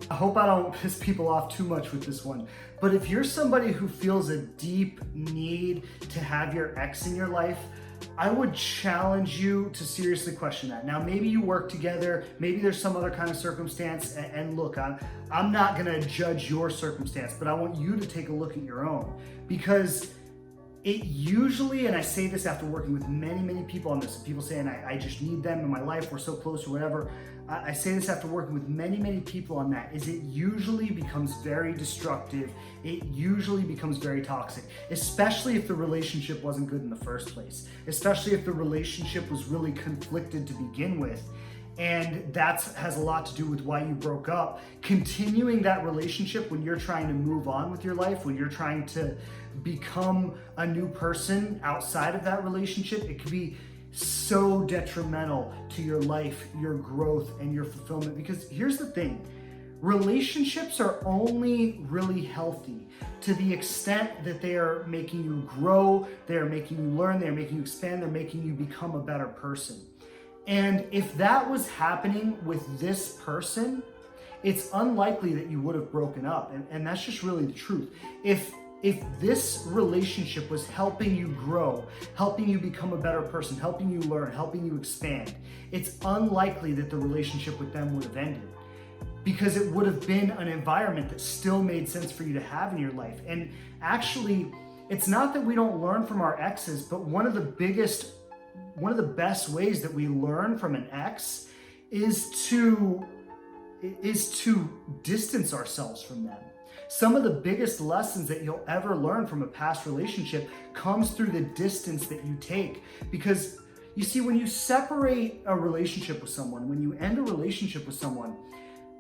I hope I don't piss people off too much with this one, but if you're somebody who feels a deep need to have your ex in your life, I would challenge you to seriously question that. Now, maybe you work together, maybe there's some other kind of circumstance, and look, I'm not gonna judge your circumstance, but I want you to take a look at your own, because it usually, and I say this after working with many, many people on this, people saying, I just need them in my life, we're so close or whatever. I say this after working with many, many people on that, is it usually becomes very destructive. It usually becomes very toxic, especially if the relationship wasn't good in the first place, especially if the relationship was really conflicted to begin with. And that has a lot to do with why you broke up. Continuing that relationship when you're trying to move on with your life, when you're trying to become a new person outside of that relationship, it could be so detrimental to your life, your growth, and your fulfillment. Because here's the thing, relationships are only really healthy to the extent that they are making you grow, they are making you learn, they are making you expand, they're making you become a better person. And if that was happening with this person, it's unlikely that you would have broken up. And that's just really the truth. If this relationship was helping you grow, helping you become a better person, helping you learn, helping you expand, it's unlikely that the relationship with them would have ended, because it would have been an environment that still made sense for you to have in your life. And actually, it's not that we don't learn from our exes, but one of the best ways that we learn from an ex is to distance ourselves from them. Some of the biggest lessons that you'll ever learn from a past relationship comes through the distance that you take. Because you see, when you separate a relationship with someone, when you end a relationship with someone,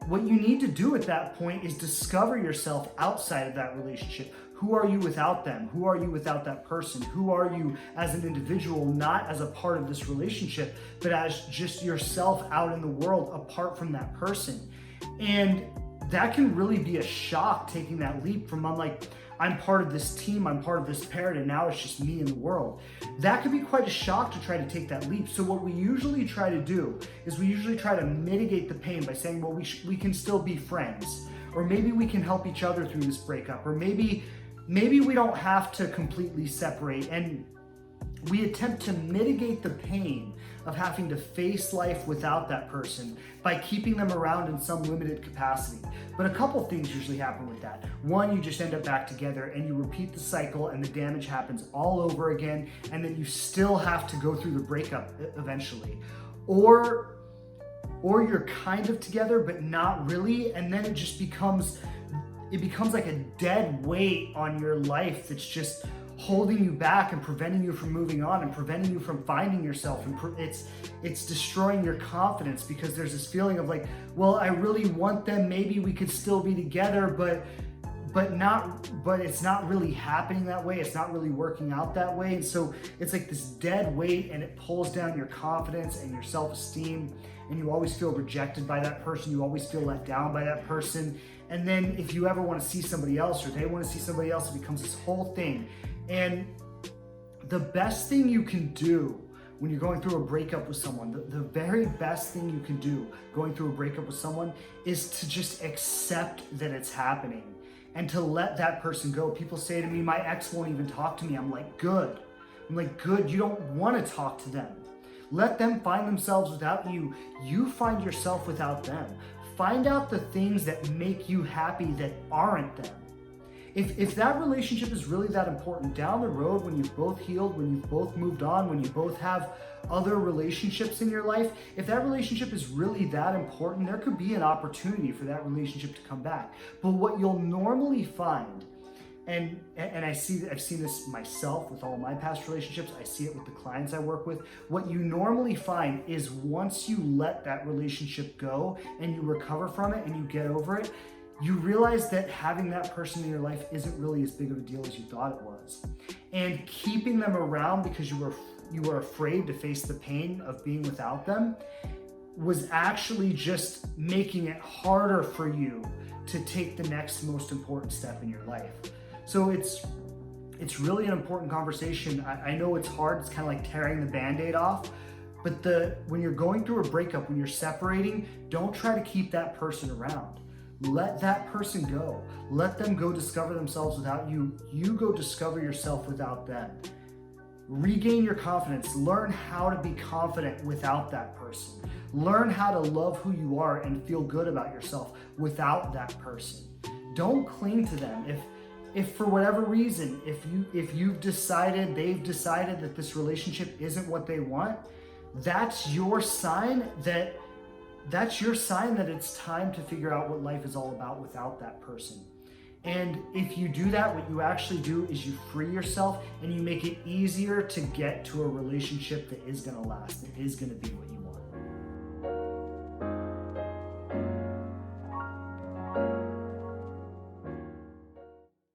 what you need to do at that point is discover yourself outside of that relationship. Who are you without them? Who are you without that person? Who are you as an individual, not as a part of this relationship, but as just yourself out in the world apart from that person? And that can really be a shock, taking that leap from, I'm part of this team, I'm part of this parent, and now it's just me in the world. That can be quite a shock to try to take that leap. So what we usually try to do is we usually try to mitigate the pain by saying, well, we can still be friends, or maybe we can help each other through this breakup, or maybe we don't have to completely separate. And we attempt to mitigate the pain of having to face life without that person by keeping them around in some limited capacity. But a couple things usually happen with that. One, you just end up back together and you repeat the cycle, and the damage happens all over again, and then you still have to go through the breakup eventually. Or you're kind of together but not really, and then it becomes like a dead weight on your life that's just holding you back and preventing you from moving on and preventing you from finding yourself. And it's destroying your confidence, because there's this feeling of like, well, I really want them, maybe we could still be together, but it's not really happening that way. It's not really working out that way. And so it's like this dead weight, and it pulls down your confidence and your self-esteem, and you always feel rejected by that person. You always feel let down by that person. And then if you ever want to see somebody else, or they want to see somebody else, it becomes this whole thing. And the best thing you can do when you're going through a breakup with someone, the very best thing you can do going through a breakup with someone, is to just accept that it's happening and to let that person go. People say to me, my ex won't even talk to me. I'm like, good. You don't want to talk to them. Let them find themselves without you. You find yourself without them. Find out the things that make you happy that aren't them. If that relationship is really that important down the road, when you've both healed, when you've both moved on, when you both have other relationships in your life, if that relationship is really that important, there could be an opportunity for that relationship to come back. But what you'll normally find, and I've seen this myself with all my past relationships, I see it with the clients I work with, what you normally find is once you let that relationship go and you recover from it and you get over it, you realize that having that person in your life isn't really as big of a deal as you thought it was. And keeping them around because you were afraid to face the pain of being without them was actually just making it harder for you to take the next most important step in your life. So it's really an important conversation. I know it's hard, it's kind of like tearing the Band-Aid off, but when you're going through a breakup, when you're separating, don't try to keep that person around. let that person go. Let them go discover themselves without you. You go discover yourself without them. Regain your confidence. Learn how to be confident without that person. Learn how to love who you are and feel good about yourself without that person. Don't cling to them. If for whatever reason, if they've decided that this relationship isn't what they want, that's your sign that it's time to figure out what life is all about without that person. And if you do that, what you actually do is you free yourself and you make it easier to get to a relationship that is going to last, that is going to be what you